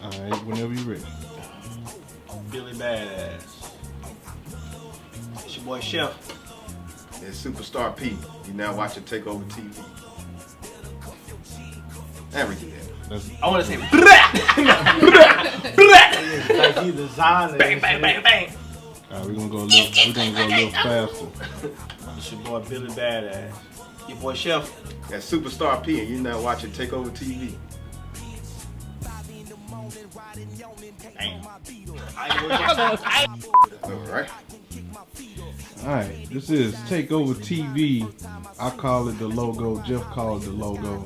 Alright, whenever you're ready. Billy Badass. It's your boy Chef. It's Superstar P. You now watching Takeover TV. And we do that. I want to say Like he designed it. bang, bang, bang, bang. Alright, we're gonna go a little faster. It's your boy Billy Badass. Your boy Chef. That's Superstar P, and you're now watching Takeover TV. All right. Alright, this is Takeover TV. I call it the logo. Jeff called it the logo.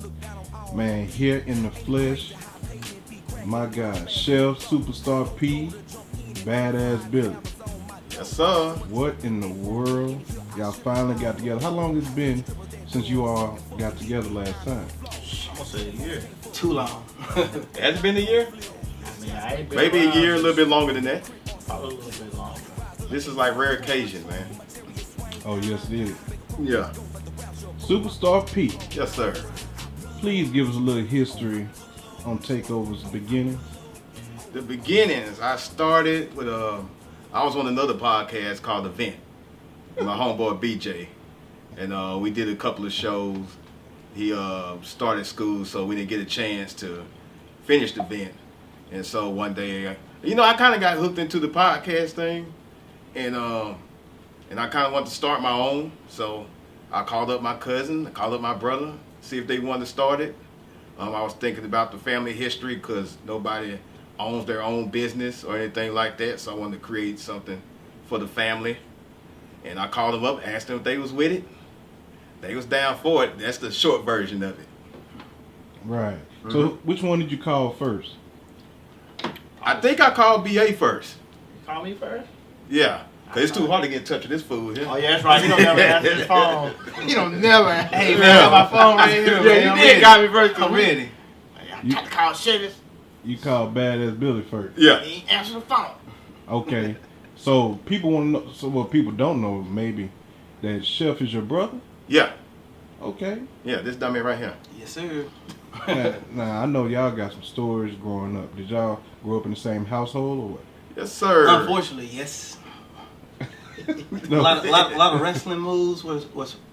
Man, here in the flesh, my guy, Chef Superstar P, Badass Billy. Yes, sir. What in the world? Y'all finally got together. How long has it been since you all got together last time? I'm gonna say a year. Too long. Has it been a year? I ain't been Maybe a around. year, a little bit longer than that. Probably a little bit longer. This is like rare occasion, man. Oh, yes, it is. Yeah. Superstar P, Yes, sir. please give us a little history on Takeover's beginning. The beginnings, I started with I was on another podcast called Event with my homeboy BJ, and we did a couple of shows. He started school, so we didn't get a chance to finish the event. And so one day, I kind of got hooked into the podcast thing, and I kind of wanted to start my own. So I called up my cousin, I called up my brother, see if they wanted to start it. I was thinking about the family history because nobody owns their own business or anything like that, so I wanted to create something for the family. And I called them up, asked them if they was with it. They was down for it. That's the short version of it. Right. So which one did you call first? I think I called BA first. Call me first. Yeah, because it's too hard to get in touch with this fool here. Oh yeah, that's right. You don't never answer his phone. You don't never. Hey man, I got my phone right here. Yeah, man. you I'm did ready. got me first. I'm ready. I got to call Chevy. You called Badass Billy first. Yeah. He ain't answer the phone. Okay. So people want to know, so what people don't know maybe, that Chef is your brother? Yeah. Okay. Yeah, this dummy right here. Yes sir. Now, I know y'all got some stories growing up. Did y'all grow up in the same household or what? Yes, sir. Unfortunately, yes. No. A lot of wrestling moves was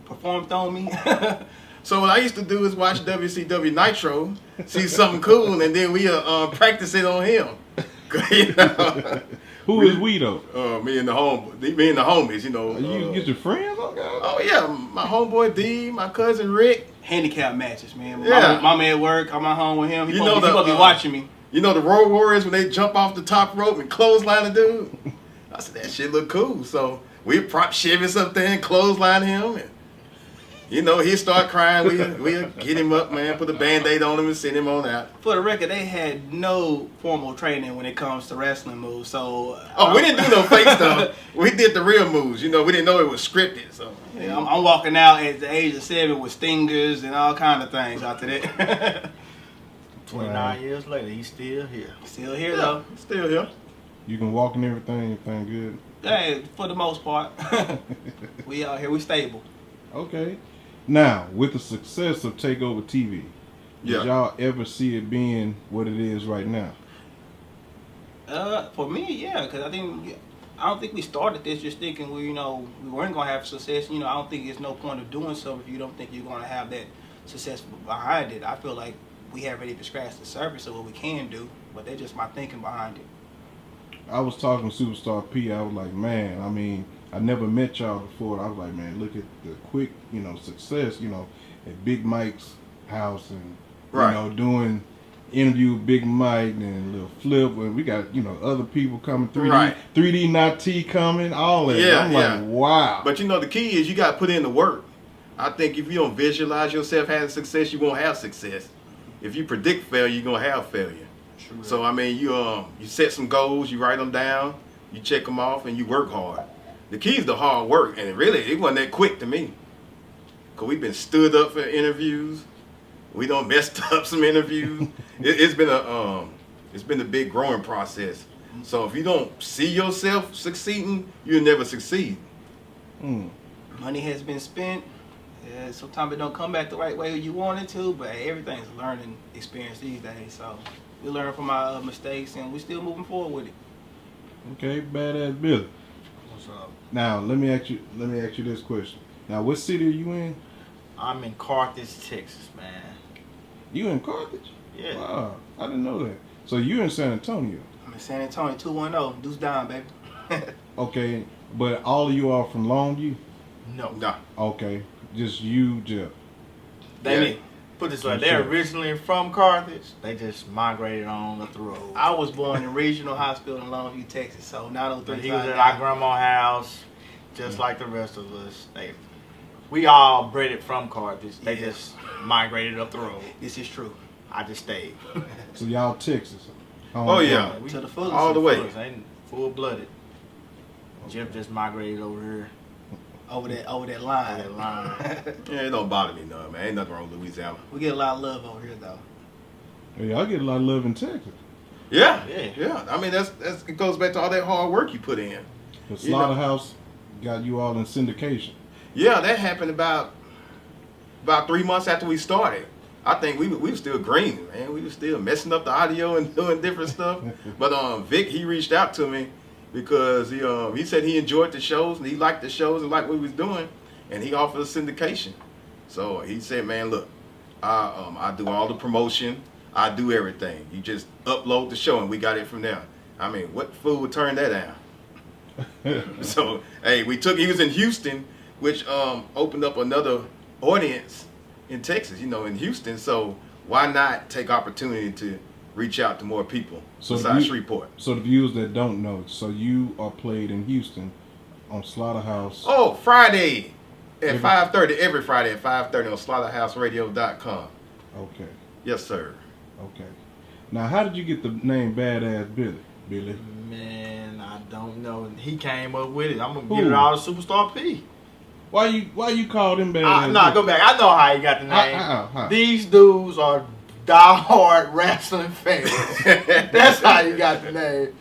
performed on me. So what I used to do is watch WCW Nitro, see something cool, and then we practice it on him. You know? Who is we though? Me and the homies, you know. You get your friends on guys? Oh yeah, my homeboy D, my cousin Rick. Handicap matches, man. Yeah. My man at work, I'm at home with him. He You supposed know to be watching me. You know the Road Warriors when they jump off the top rope and clothesline a dude? I said, that shit look cool. So we prop Chevy up there and clothesline him. And, he'd start crying. We'll get him up, man, put a Band-Aid on him and send him on out. For the record, they had no formal training when it comes to wrestling moves. So We didn't do no fake stuff. We did the real moves. We didn't know it was scripted. So yeah, I'm walking out at the age of 7 with stingers and all kind of things after that. 29 years later, he's still here. Still here though. Still here. You can walk and everything good? Hey, for the most part, we out here. We stable. Okay. Now, with the success of Takeover TV, Yeah. did y'all ever see it being what it is right now? For me, yeah, because I don't think we started this just thinking we weren't gonna have success. I don't think there's no point of doing so if you don't think you're gonna have that success behind it. I feel like we haven't even scratched the surface of what we can do, but that's just my thinking behind it. I was talking to Superstar P. I was like, man, I mean, I never met y'all before. I was like, man, look at the quick, success, at Big Mike's house and, Right. doing interview with Big Mike and Little Flip. And we got, other people coming, 3D, Right. 3D Not T coming, all that. Yeah, I'm yeah. like, wow. But the key is you got to put in the work. I think if you don't visualize yourself having success, you won't have success. If you predict failure, you're going to have failure. True. So, I mean, you set some goals, you write them down, you check them off, and you work hard. The key is the hard work, and it wasn't that quick to me. Because we've been stood up for interviews. We done messed up some interviews. It's been a big growing process. So if you don't see yourself succeeding, you'll never succeed. Mm. Money has been spent. Yeah, sometimes it don't come back the right way you want it to, but hey, everything's a learning experience these days. So we learn from our mistakes, and we're still moving forward with it. Okay, badass Billy. What's up? Now let me ask you this question. Now, what city are you in? I'm in Carthage, Texas, man. You in Carthage? Yeah. Wow, I didn't know that. So you in San Antonio? I'm in San Antonio, 210, deuce down, baby. Okay, but all of you are from Longview? No. Nah. Okay, just you, Jeff. They Yeah. put this way. I'm They're sure. originally from Carthage. They just migrated on up the road. I was born in Regional Hospital in Longview, Texas, so But 903. he was at our grandma's house, just like the rest of us. We all bred from Carthage. They Yeah. just migrated up the road. This is true. I just stayed. So y'all Texas? Oh, yeah. We To the fullest. All the way. Ain't full-blooded. Jeff just migrated over here. Over that line. Over that line. Yeah, it don't bother me none, man. Ain't nothing wrong with Louisiana. We get a lot of love over here, though. Hey, y'all get a lot of love in Texas. Yeah. Yeah. Yeah. I mean, that's it goes back to all that hard work you put in. The You know- Slaughterhouse got you all in syndication. Yeah, that happened about 3 months after we started. I think we were still green, man. We were still messing up the audio and doing different stuff. But Vic, he reached out to me because he said he enjoyed the shows and he liked the shows and liked what we was doing, and he offered us syndication. So he said, man, look, I do all the promotion, I do everything. You just upload the show and we got it from there. I mean, what fool would turn that down? So hey, he was in Houston, which opened up another audience in Texas, in Houston. So why not take opportunity to reach out to more people besides Shreveport? So the viewers that don't know, so you are played in Houston on Slaughterhouse. Oh, Friday at 5:30, every Friday at 5:30 on slaughterhouseradio.com. Okay, Yes, sir. okay. Now, how did you get the name Badass Billy? Billy? Man, I don't know. He came up with it. I'm gonna Who? give it all to Superstar P. Why you called him Badass? Nah, Billy? go back. I know how he got the name. How? These dudes are diehard wrestling fans. That's how you got the name.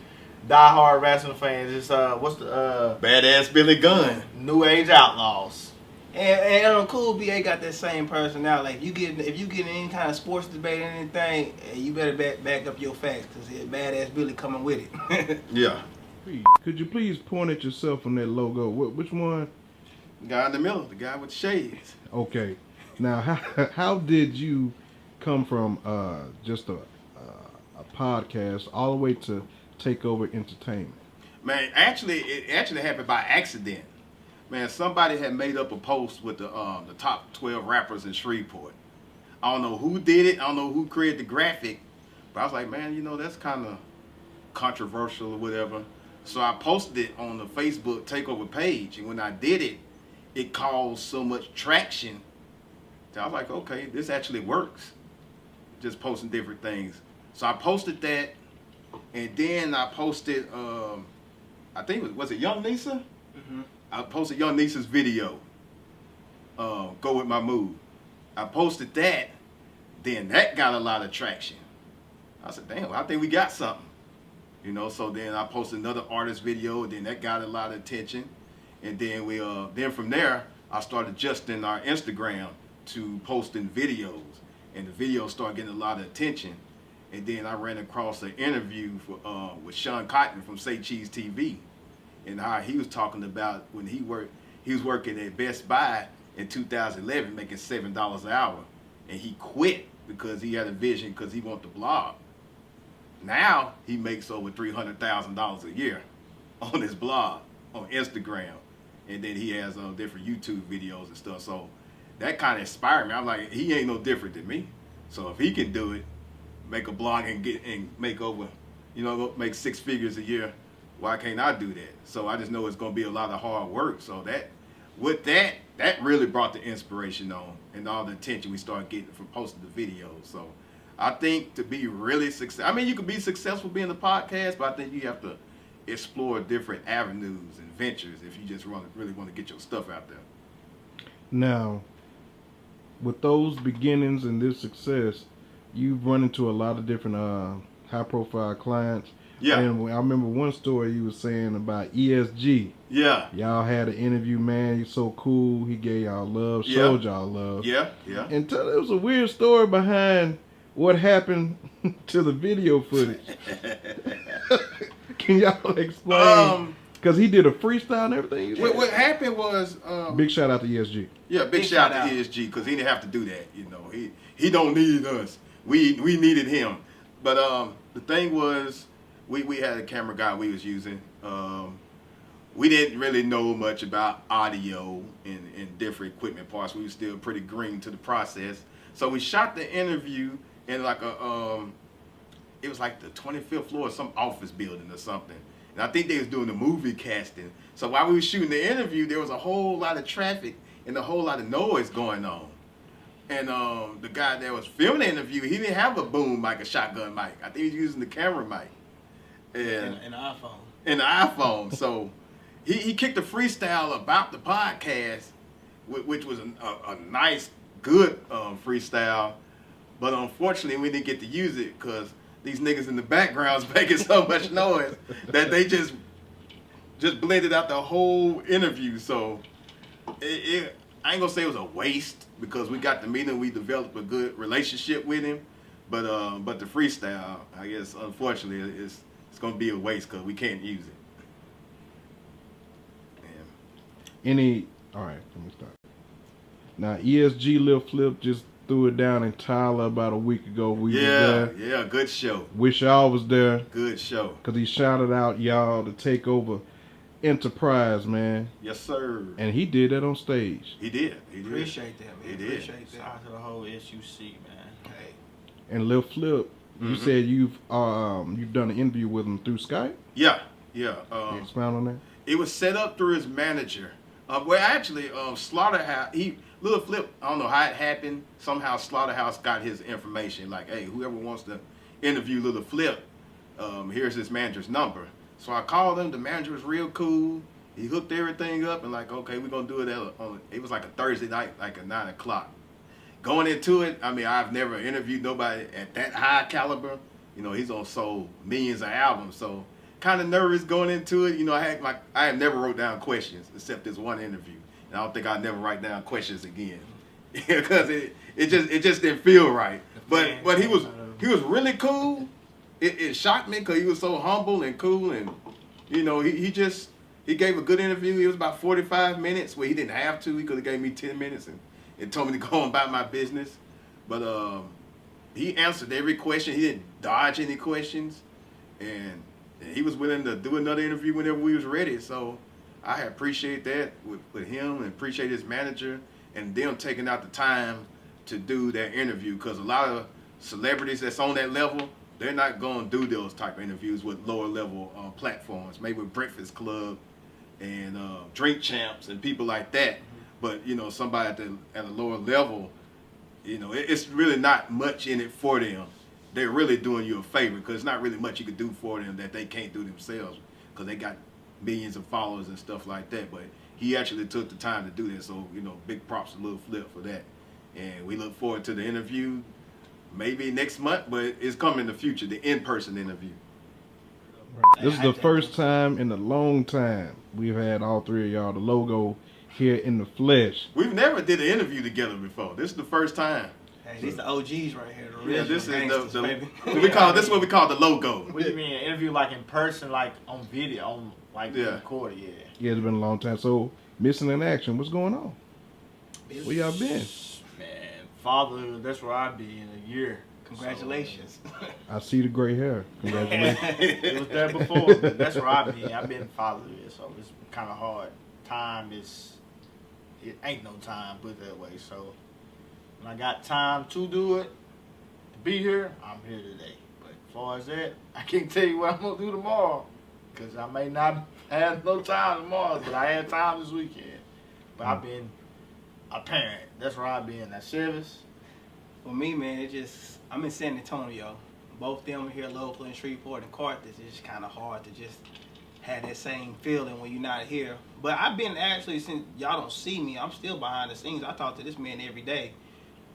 Diehard wrestling fans. It's what's the Badass Billy Gunn. New Age Outlaws. And Cool BA got that same personality. Like if you get in any kind of sports debate or anything, you better back up your facts because Badass Billy coming with it. Yeah. Could you please point at yourself on that logo? Which one? The guy in the middle, the guy with the shades. Okay. Now, how did you come from just a podcast all the way to Takeover Entertainment? Man, it actually happened by accident. Man, somebody had made up a post with the top 12 rappers in Shreveport. I don't know who did it. I don't know who created the graphic. But I was like, man, that's kind of controversial or whatever. So I posted it on the Facebook Takeover page. And when I did it, it caused so much traction that I was like, okay, this actually works. Just posting different things. So I posted that. And then I posted, I think, was it Young Nisa? Mm-hmm. I posted Young Nisa's video, Go With My Mood. I posted that, then that got a lot of traction. I said, damn, I think we got something. So then I posted another artist video, then that got a lot of attention. And then then from there, I started adjusting our Instagram to posting videos. And the videos started getting a lot of attention. And then I ran across an interview with Sean Cotton from Say Cheese TV. And how he was talking about when he was working at Best Buy in 2011, making $7 an hour, and he quit because he had a vision because he wanted to blog. Now he makes over $300,000 a year on his blog on Instagram, and then he has different YouTube videos and stuff. So that kind of inspired me. I'm like, he ain't no different than me. So if he can do it, make a blog and make over, make 6 figures a year. Why can't I do that? So I just know it's going to be a lot of hard work. So that really brought the inspiration on and all the attention we started getting from posting the videos. So I think to be really successful, I mean, you can be successful being a podcast, but I think you have to explore different avenues and ventures if you just really want to get your stuff out there. Now, with those beginnings and this success, you've run into a lot of different high-profile clients. Yeah. And I remember one story you was saying about ESG. Yeah. Y'all had an interview, man. He's so cool. He gave y'all love, Yeah. showed y'all love. Yeah. Yeah. And there was a weird story behind what happened to the video footage. Can y'all explain? Because he did a freestyle and everything. What happened was Big shout out to ESG. Yeah, big shout out to ESG because he didn't have to do that. You know, he don't need us. We needed him. But the thing was, we had a camera guy we was using. We didn't really know much about audio and different equipment parts. We were still pretty green to the process. So we shot the interview in like it was like the 25th floor of some office building or something. And I think they was doing the movie casting. So while we were shooting the interview, there was a whole lot of traffic and a whole lot of noise going on. And the guy that was filming the interview, he didn't have a boom mic, a shotgun mic. I think he was using the camera mic. And an iPhone. And the iPhone. So he kicked a freestyle about the podcast, which was a nice, good freestyle. But unfortunately, we didn't get to use it because these niggas in the background's making so much noise that they just blended out the whole interview. So I ain't gonna say it was a waste because we got to meet him, we developed a good relationship with him. But the freestyle, I guess, unfortunately, it's gonna be a waste because we can't use it. All right, let me start. Now ESG Lil Flip just threw it down in Tyler about a week ago. We was there. Yeah, good show. Wish y'all was there. Good show. Cause he shouted out y'all to take over Enterprise, man. Yes, sir. And he did that on stage. He did. Appreciate that, man. He did. Appreciate that. Shout out to the whole SUC, man. Hey. And Lil Flip, you said you've done an interview with him through Skype? Yeah. Can you expound on that? It was set up through his manager. Well, actually, Slaughterhouse, Lil Flip, I don't know how it happened. Somehow Slaughterhouse got his information. Like, hey, whoever wants to interview Lil Flip, here's his manager's number. So I called him. The manager was real cool. He hooked everything up and like, okay, we're going to do it it was like a Thursday night, like at 9 o'clock. Going into it, I mean, I've never interviewed nobody at that high caliber. You know, he's on sold millions of albums. So kind of nervous going into it. You know, I have never wrote down questions except this one interview. And I don't think I'll never write down questions again. Because it just didn't feel right. But he was really cool. It shocked me because he was so humble and cool, and you know he gave a good interview. It was about 45 minutes where he didn't have to. He could have gave me 10 minutes and told me to go on about my business. But he answered every question. He didn't dodge any questions, and he was willing to do another interview whenever we was ready. So I appreciate that with him and appreciate his manager and them taking out the time to do that interview because a lot of celebrities that's on that level, they're not going to do those type of interviews with lower level platforms, maybe with Breakfast Club and Drink Champs and people like that. But, you know, somebody at a lower level, you know, it's really not much in it for them. They're really doing you a favor because it's not really much you could do for them that they can't do themselves because they got millions of followers and stuff like that. But he actually took the time to do that. So, you know, big props to Lil Flip for that. And we look forward to the interview. Maybe next month, but it's coming in the future, the in-person interview. This is the first time in a long time we've had all three of y'all, the logo, here in the flesh. We've never did an interview together before. This is the first time. Hey, these the OGs right here. The Yeah, this is baby. this is what we call the logo. What do you mean, an interview like in person, like on video, on like recorded? Yeah. Yeah, it's been a long time. So, missing in action, what's going on? Where y'all been? Man, fatherhood, that's where I'd be in a year. Congratulations. I see the gray hair. Congratulations. It was there before, but that's where I've been. I've been fatherhood, so it's kind of hard. It ain't no time, put it that way. So when I got time to do it, to be here, I'm here today. But as far as that, I can't tell you what I'm going to do tomorrow because I may not have no time tomorrow, but I had time this weekend. But I've been a parent. That's where I've been at service. For me, man, I'm in San Antonio. Both them here locally in Shreveport and Carthage. It's just kind of hard to just have that same feeling when you're not here. But I've been actually, since y'all don't see me, I'm still behind the scenes. I talk to this man every day.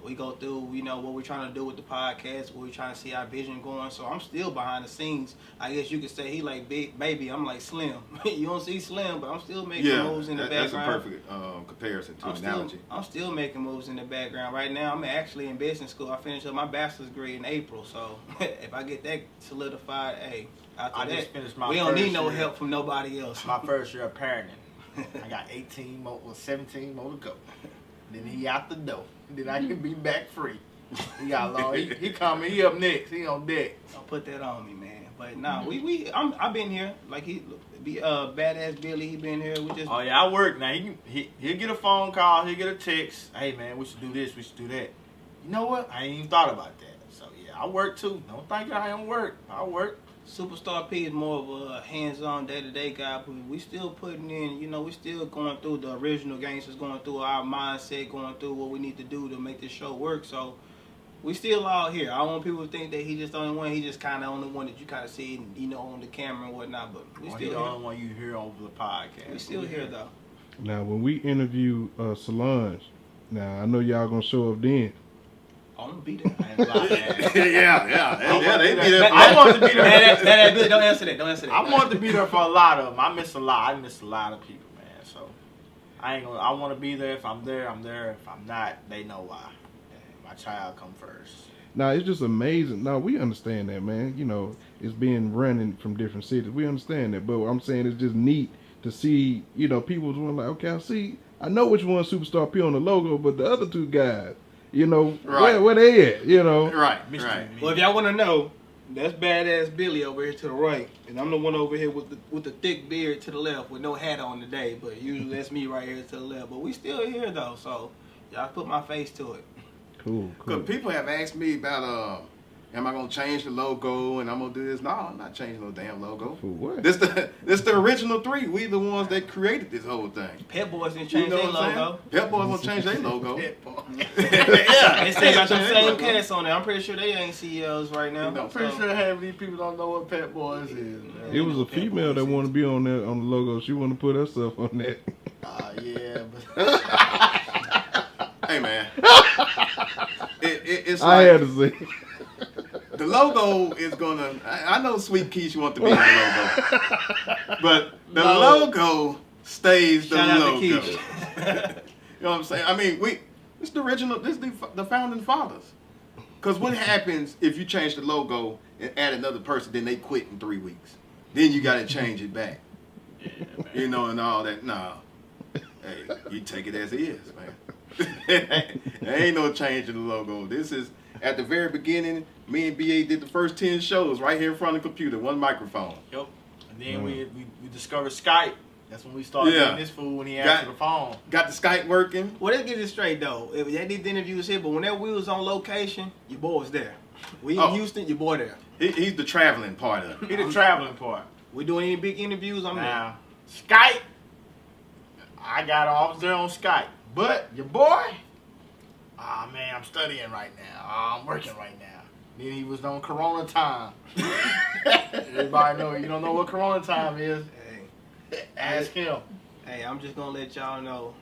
We go through, you know, what we're trying to do with the podcast, what we're trying to see our vision going. So I'm still behind the scenes. I guess you could say he like Big Baby, I'm like Slim. You don't see Slim, but I'm still making moves in the background. That's a perfect comparison to analogy. I'm still making moves in the background. Right now, I'm actually in business school. I finished up my bachelor's degree in April. So if I get that solidified, hey, after that, just finished my we don't need no year. help from nobody else. My first year of parenting. I got 17 more to go. Then he out the door. Then I can be back free. He got long. He coming. He up next. He on deck. Don't put that on me, man. But nah, I've been here. Like badass Billy. He been here. We just. Oh yeah, I work now. He'll get a phone call. He'll get a text. Hey man, we should do this. We should do that. You know what? I ain't even thought about that. So yeah, I work too. Don't think I don't work. I work. Superstar P is more of a hands-on, day-to-day guy, but we still putting in, you know, we still going through the original gangsters, going through our mindset, going through what we need to do to make this show work. So we still out here. I don't want people to think that he just the only one. He just kind of the only one that you kind of see, you know, on the camera and whatnot. But we still the only one you hear over the podcast. We still here though. Now, when we interview Solange, now I know y'all gonna show up then. I'm gonna be there. yeah, they be there. I want to be there. Don't answer that. Don't answer that. I want to be there for a lot of them. I miss a lot. I miss a lot of people, man. So I ain't gonna. I want to be there. If I'm there, I'm there. If I'm not, they know why. My child come first. Now, it's just amazing. Now, we understand that, man. You know, it's being running from different cities. We understand that. But what I'm saying it's just neat to see, you know, people doing like, okay, I know which one Superstar P on the logo, but the other two guys, you know, where they at, you know? Right. Well, if y'all want to know, that's badass Billy over here to the right, and I'm the one over here with the thick beard to the left with no hat on today. But usually that's me right here to the left. But we still here though, so y'all put my face to it. Cool. Because people have asked me about, am I gonna change the logo and I'm gonna do this? No, I'm not changing no damn logo. For what? This the original three. We the ones that created this whole thing. Pet Boys didn't change their logo. Pet Boys won't change their logo. Yeah, they still got the same cast on there. I'm pretty sure they ain't CEOs right now. I'm pretty sure half of these people don't know what Pet Boys is. Man. It was a female that wanted to be on there on the logo. She wanted to put herself on that. Yeah, but Hey man, it's I like, had to say. the logo is gonna. I know Sweet Keisha want to be in the logo, but the logo stays the Shout out to logo. You Keisha. know what I'm saying? I mean, it's the original. This is the founding fathers. Because what happens if you change the logo and add another person, then they quit in 3 weeks? Then you got to change it back. You know, and all that. No. Hey, you take it as it is, man. There ain't no change in the logo. This is, at the very beginning, me and BA did the first 10 shows right here in front of the computer, one microphone. Yep. And then we discovered Skype. That's when we started doing this fool when he answered the phone. Got the Skype working. Well, let's get it straight though. If they did the interviews here, but whenever we was on location, your boy was there. We in Houston, your boy there. He's the traveling part of it. He the traveling part. We doing any big interviews, I'm Now, Skype, I was there on Skype. But your boy, man, I'm studying right now. I'm working right now. Then he was on Corona time. Everybody know you don't know what Corona time is. Hey, Ask him. Hey, I'm just gonna let y'all know.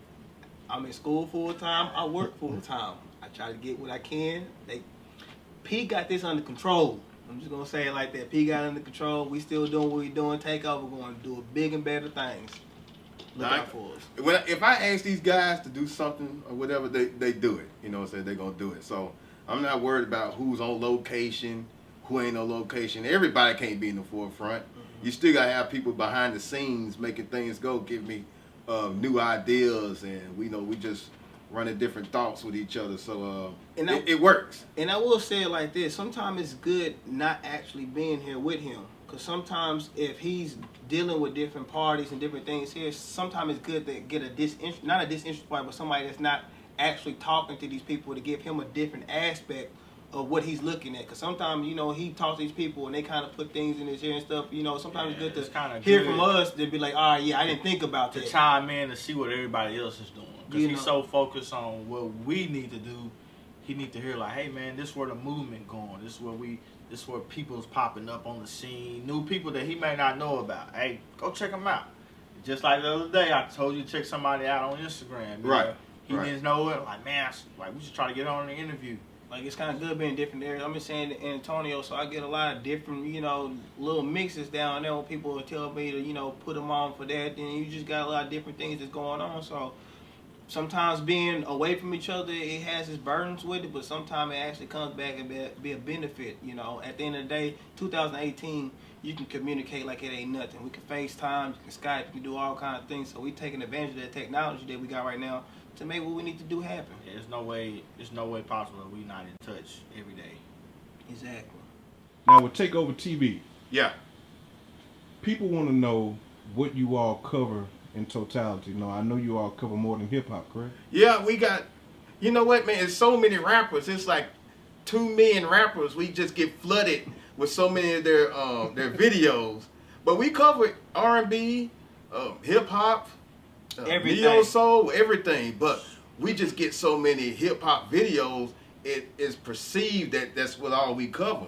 I'm in school full time. I work full time. I try to get what I can. P got this under control. I'm just gonna say it like that. P got it under control. We still doing what we doing. Takeover going to do big and better things. Look out for us. If I ask these guys to do something or whatever, they do it. You know what I'm saying? They're going to do it. So I'm not worried about who's on location, who ain't on location. Everybody can't be in the forefront. Mm-hmm. You still got to have people behind the scenes making things go, give me new ideas, and we just running different thoughts with each other. So it works. And I will say it like this. Sometimes it's good not actually being here with him. Because sometimes if he's dealing with different parties and different things here, sometimes it's good to get not a disinterested party, but somebody that's not actually talking to these people to give him a different aspect of what he's looking at. Because sometimes, he talks to these people and they kind of put things in his ear and stuff. Sometimes it's good to hear from us to be like, all right, I didn't think about that. To chime in to see what everybody else is doing. Because he's so focused on what we need to do, he need to hear like, hey man, this is where the movement going. This is where people's popping up on the scene. New people that he may not know about. Hey, go check them out. Just like the other day, I told you to check somebody out on Instagram. Right. He Right. didn't know it. Like, man, we should try to get on the interview. Like, it's kind of good being different areas. I'm just saying in Antonio, so I get a lot of different, little mixes down there when people will tell me to, put them on for that. Then you just got a lot of different things that's going on. So sometimes being away from each other, it has its burdens with it, but sometimes it actually comes back and be a benefit. At the end of the day, 2018, you can communicate like it ain't nothing. We can FaceTime, you can Skype, you can do all kinds of things. So we taking advantage of that technology that we got right now to make what we need to do happen. Yeah, there's no way possible that we not in touch every day. Exactly. Now with Takeover TV, Yeah. people want to know what you all cover in totality. No, I know you all cover more than hip hop, correct? Yeah, we got, you know what, man? It's so many rappers. It's like 2 million rappers. We just get flooded with so many of their videos. But we cover R&B, hip hop, neo soul, everything. But we just get so many hip hop videos. It is perceived that that's what all we cover.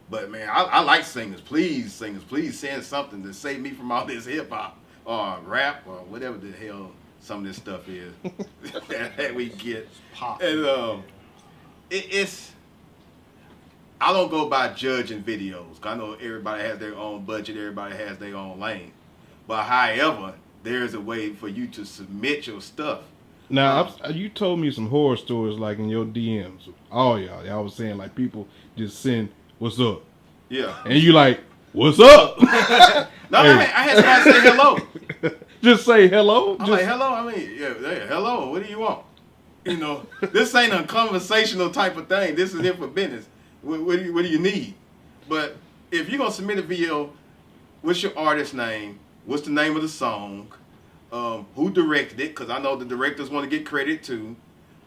But man, I like singers. Please, send something to save me from all this hip hop or rap or whatever the hell some of this stuff is that we get. Pop. And it's. I don't go by judging videos. 'Cause I know everybody has their own budget. Everybody has their own lane. But however, there's a way for you to submit your stuff. Now, you told me some horror stories like in your DMs. All y'all was saying like people just send, "What's up?" Yeah. And you like, "What's up?" No, Hey. I had somebody say hello. Just say hello. I'm like, hello. I mean, yeah, hello. What do you want? This ain't a conversational type of thing. This is it for business. What do you need? But if you're gonna submit a video, what's your artist name? What's the name of the song? Who directed it? Because I know the directors want to get credit too.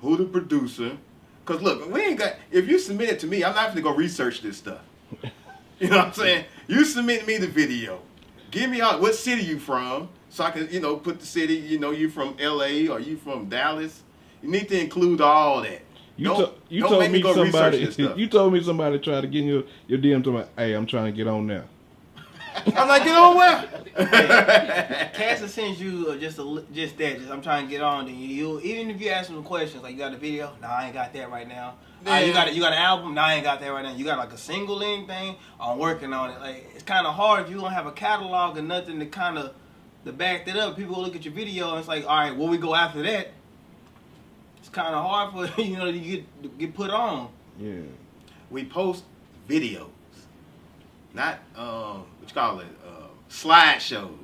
Who the producer? Because look, we ain't got. If you submit it to me, I'm not going to go research this stuff. You know what I'm saying? You submit me the video. Give me out what city you from, so I can put the city. You from L.A. or you from Dallas. You need to include all that. You Don't told make me go research this stuff. You told me somebody tried to get in your DM to me. Hey, I'm trying to get on there. I'm like, get on where? Cassie sends you just that. I'm trying to get on. Then you even if you ask them questions like, you got a video? No, I ain't got that right now. Yeah. You got an album? No, I ain't got that right now. You got like a single anything? I'm working on it. Like, it's kind of hard if you don't have a catalog or nothing to kind of to back that up. People will look at your video and it's like, all right, where we go after that? It's kind of hard for to get put on. Yeah. We post videos, not what you call it, slideshows.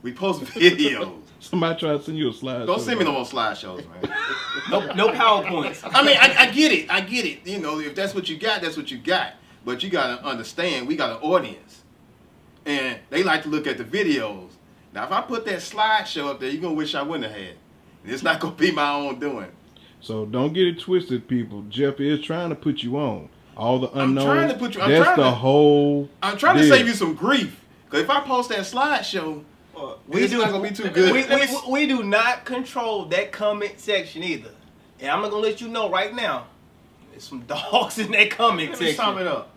We post videos. Somebody tried to send you a slide. Don't send me no more slideshows, man. No PowerPoints. I mean, I get it. If that's what you got, that's what you got. But you gotta understand, we got an audience, and they like to look at the videos. Now, if I put that slideshow up there, you're gonna wish I wouldn't have had. It's not gonna be my own doing. So don't get it twisted, people. Jeff is trying to put you on. All the unknowns. I'm trying to put you. I'm trying to save you some grief. Because if I post that slideshow, it's not gonna be too good. We do not control that comment section either. And I'm not gonna let you know right now. There's some dogs in that comment Let me section. sum it up.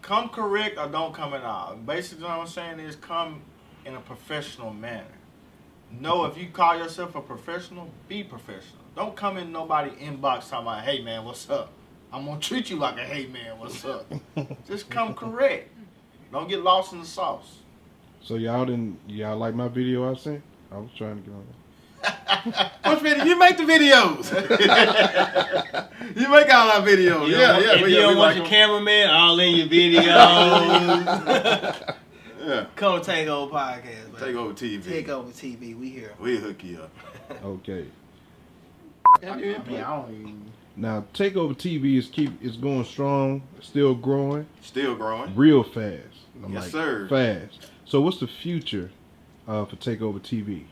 Come correct or don't come at all. Basically, what I'm saying is come in a professional manner. No, if you call yourself a professional, be professional. Don't come in nobody inbox talking about, hey man, what's up? I'm gonna treat you like a hey man, what's up? Just come correct. Don't get lost in the sauce. So y'all like my video I sent? I was trying to get on there. Which video? You make the videos. You make all our videos. If you don't want your cameraman all in your videos, yeah. come Takeover Podcast. Man. Takeover TV. Takeover TV. We here. We'll hook you up. Okay. I don't even. Now Takeover TV is going strong, still growing, Still growing. real fast. I'm Yes, like, sir. Fast. So what's the future for Takeover TV?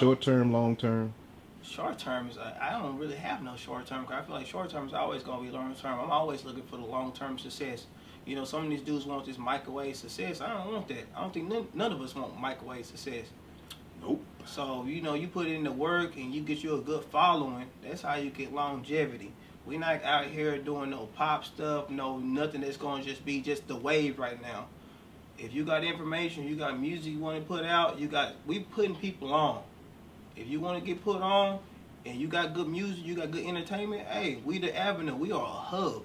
Short term, long term? Short term is I don't really have no short term. Cause I feel like short term is always gonna be long term. I'm always looking for the long term success. Some of these dudes want this microwave success. I don't want that. I don't think none of us want microwave success. Nope. So you put in the work and you get you a good following. That's how you get longevity. We're not out here doing no pop stuff, nothing that's gonna just be just the wave right now. If you got information, you got music you want to put out, we putting people on. If you want to get put on and you got good music, you got good entertainment, hey, we the avenue. We are a hub.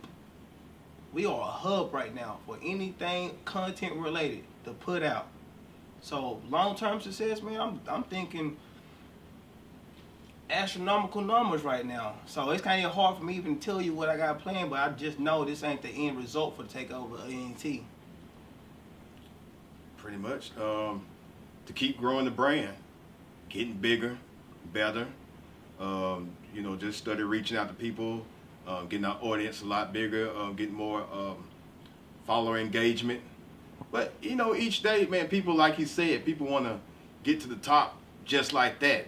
We are a hub right now for anything content related to put out. So long-term success, man, I'm thinking astronomical numbers right now. So it's kind of hard for me even to tell you what I got planned, but I just know this ain't the end result for the takeover of ENT. Pretty much. To keep growing the brand, getting bigger, better. You know, just started reaching out to people, getting our audience a lot bigger, getting more follower engagement. But you know, each day, man, people, like he said, people want to get to the top just like that.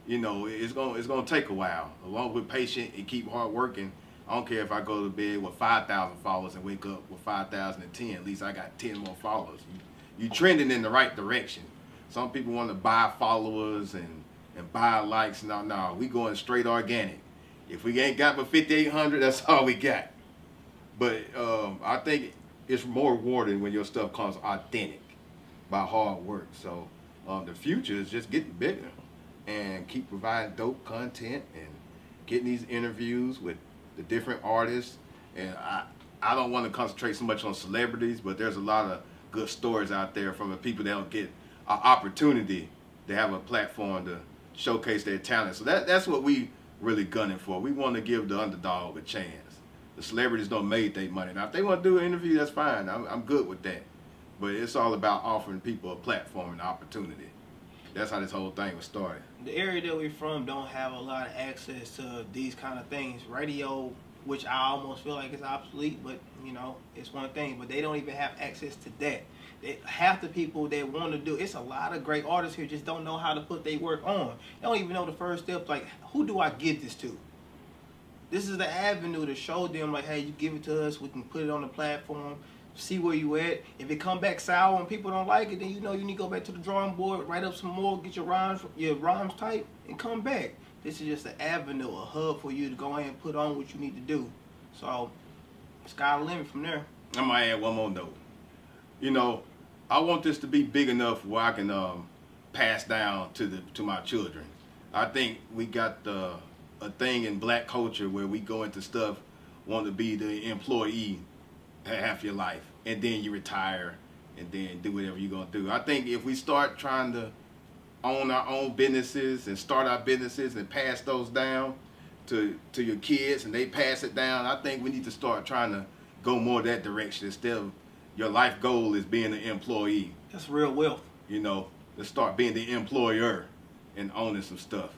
You know, it's gonna take a while. Along with patience and keep hard working. I don't care if I go to bed with 5,000 followers and wake up with 5,010. At least I got 10 more followers. You trending in the right direction. Some people want to buy followers and buy likes. No, we going straight organic. If we ain't got but 5,800, that's all we got. But I think it's more rewarding when your stuff comes authentic by hard work. So the future is just getting bigger and keep providing dope content and getting these interviews with the different artists. And I don't want to concentrate so much on celebrities, but there's a lot of good stories out there from the people that don't get an opportunity to have a platform to showcase their talent. So that's what we really gunning for. We want to give the underdog a chance. The celebrities don't make their money. Now, if they want to do an interview, that's fine. I'm good with that. But it's all about offering people a platform and opportunity. That's how this whole thing was started. The area that we're from don't have a lot of access to these kind of things. Radio, which I almost feel like is obsolete, but you know, it's one thing. But they don't even have access to that. Half the people that want to do, it's a lot of great artists here just don't know how to put their work on. They don't even know the first step, like, who do I give this to? This is the avenue to show them, like, hey, you give it to us, we can put it on the platform, see where you at. If it come back sour and people don't like it, then you know you need to go back to the drawing board, write up some more, get your rhymes tight, and come back. This is just an avenue, a hub for you to go ahead and put on what you need to do. So, sky the limit from there. I'm gonna add one more note. You know, I want this to be big enough where I can pass down to my children. I think we got a thing in black culture where we go into stuff, want to be the employee half your life, and then you retire, and then do whatever you're gonna do. I think if we start trying to own our own businesses and start our businesses and pass those down to your kids, and they pass it down, I think we need to start trying to go more that direction instead of your life goal is being an employee. That's real wealth. You know, let's start being the employer and owning some stuff.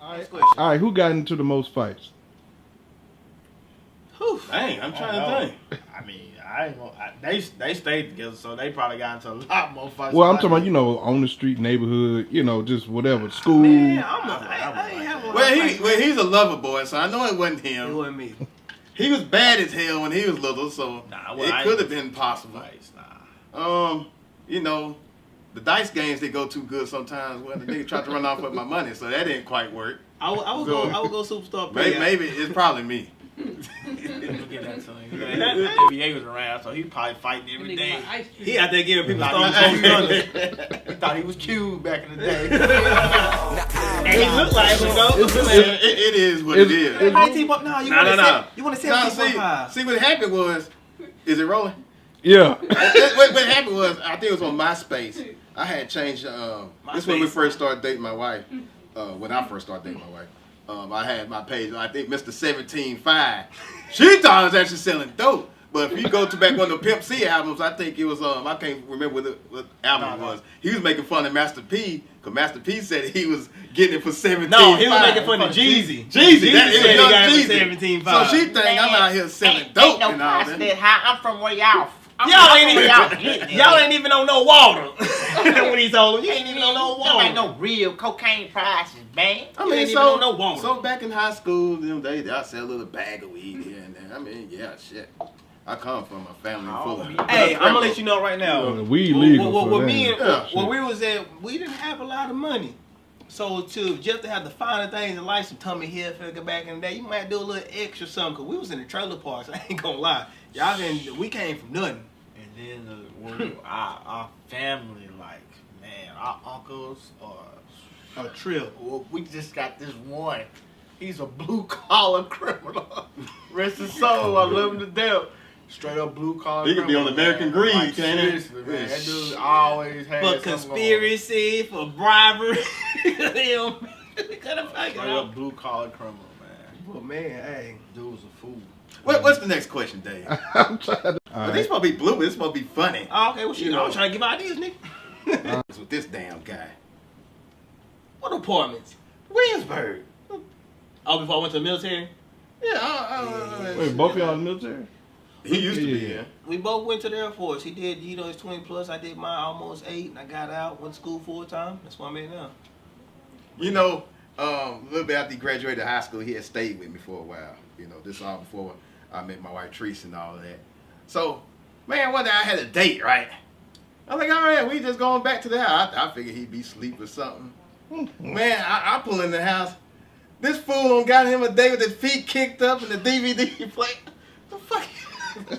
All right, All right, who got into the most fights? Whew. Dang, I'm trying to think. I mean, I ain't gonna. They stayed together, so they probably got into a lot more fights. Well, I'm talking about, you know, on the street, neighborhood, you know, just whatever, school. Man, I ain't have a lot of fights. Well, he's a lover boy, so I know it wasn't him. It wasn't me. He was bad as hell when he was little, so it could have been possible. Fights, You know, the dice games, they go too good sometimes. Well, the nigga tried to run off with my money, so that didn't quite work. I would go superstar. Maybe it's probably me. Look at that son. NBA was around, so he probably fighting every day. He out there giving people He thought he was cute back in the day. And he looked like him though. It is what it is. You want to say See, what happened was, is it rolling? Yeah. What happened was, I think it was on MySpace. I had changed. This is when we first started dating my wife. When I first started dating my wife. I had my page, I think Mr. 17.5. She thought I was actually selling dope. But if you go to back one of the Pimp C albums, I think it was, I can't remember what album it was. He was making fun of Master P, because Master P said he was getting it for 17.5. No, he was making fun of Jeezy. Jeezy, that said he got it Jeezy. for 17.5. So she think I'm out here selling dope and all that. I'm from where y'all. Y'all ain't even on no water. When he told him, you ain't even on no water. Ain't no real cocaine prices, man. I mean, ain't even on no water. So back in high school, them days, I sell a little bag of weed here and there. I mean, yeah, shit. I come from a family full of. Hey, I'm gonna let you know right now. We legal for where we was at, we didn't have a lot of money. So just to have the finer things in life, some tummy Hilfiger back in the day, you might do a little extra something. Cause we was in the trailer parks. I ain't gonna lie, we came from nothing. And then our family, like, man, our uncles are A trip. Well, we just got this one. He's a blue collar criminal. Rest his soul. I love him to death. Straight up blue collar. He could be on American Greed, like, can't he? seriously, man. That dude always has For conspiracy, for bribery. Straight up blue collar criminal, man. Well, man, hey. Dude's a fool. What's the next question, Dave? I'm trying to. Well, this supposed to be blue, but it's supposed to be funny. Oh, okay, well, shit, I was trying to give ideas, nigga. It's with this damn guy. What apartments? Williamsburg. Oh, before I went to the military? Yeah, Wait, both y'all in the military? He used to be, Yeah. yeah. We both went to the Air Force. He did, you know, his 20 plus. I did mine almost 8, and I got out, went to school full time. That's what I'm at now. You know, a little bit after he graduated high school, he had stayed with me for a while. You know, this all before I met my wife Teresa and all of that. So, man, one day I had a date, right? I'm like, all right, we just going back to the house. I figured he'd be asleep or something. Man, I pull in the house. This fool done got him a date with his feet kicked up and the DVD play. The fuck?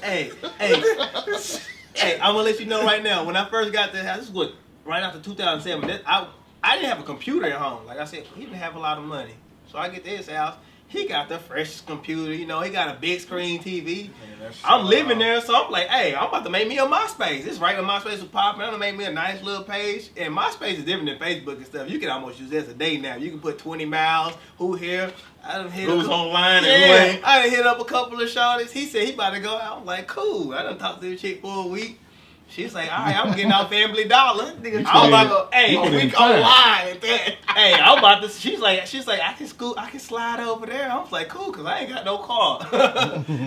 Hey, I'm gonna let you know right now. When I first got to the house, this was right after 2007. I didn't have a computer at home. Like I said, he didn't have a lot of money. So I get to his house. He got the freshest computer. You know, he got a big screen TV. Man, I'm living there, so I'm like, hey, I'm about to make me a MySpace. This right when MySpace was popping. I'm gonna make me a nice little page. And MySpace is different than Facebook and stuff. You can almost use this a day now. You can put 20 miles. Who here? I done hit Who's online and yeah, who ain't? I done hit up a couple of shorties. He said he about to go out. I'm like, cool. I done talked to the chick for a week. She's like, all right, I'm getting out Family Dollar. I'm about to, hey, we go live. Hey, I'm about to. She's like, I can slide over there. I was like, cool, cause I ain't got no car.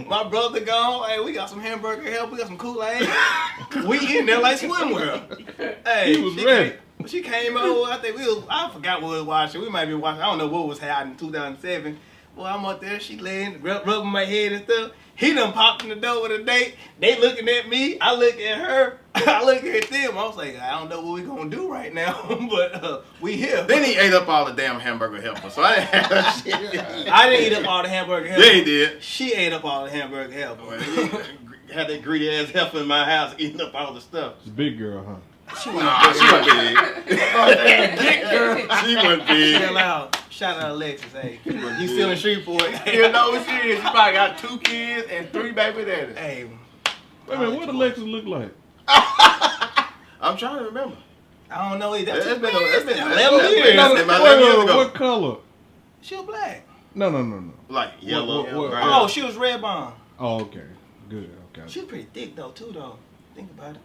My brother gone. Hey, we got some hamburger help. We got some Kool-Aid. We in there like Swim World. Hey, He was ready. She came over. I forgot what we was watching. We might be watching. I don't know what was happening in 2007. Well, I'm up there. She laying, rubbing my head and stuff. He done popped in the door with a date. They looking at me. I look at her. I look at them. I was like, I don't know what we gonna do right now, but we here. Then he ate up all the damn hamburger helper, so I didn't have shit. I didn't eat up all the hamburger helper. Yeah, he did. She ate up all the hamburger helper. Well, he had that greedy ass helper in my house eating up all the stuff. It's a big girl, huh? She Nah, she wasn't big. She wasn't big. Chill out. Shout out Alexis. Hey, you still in Shreveport? You know what she is? She probably got 2 kids and 3 baby daddies. Hey. Wait a minute, what Alexis look like? I'm trying to remember. I don't know either. It's been 11 years. Wait, About 11 years ago. what color? She was black. No. Like yellow. What- brown. Oh, she was red bone. Oh, okay. Good, okay. She was pretty thick though, too, though. Think about it.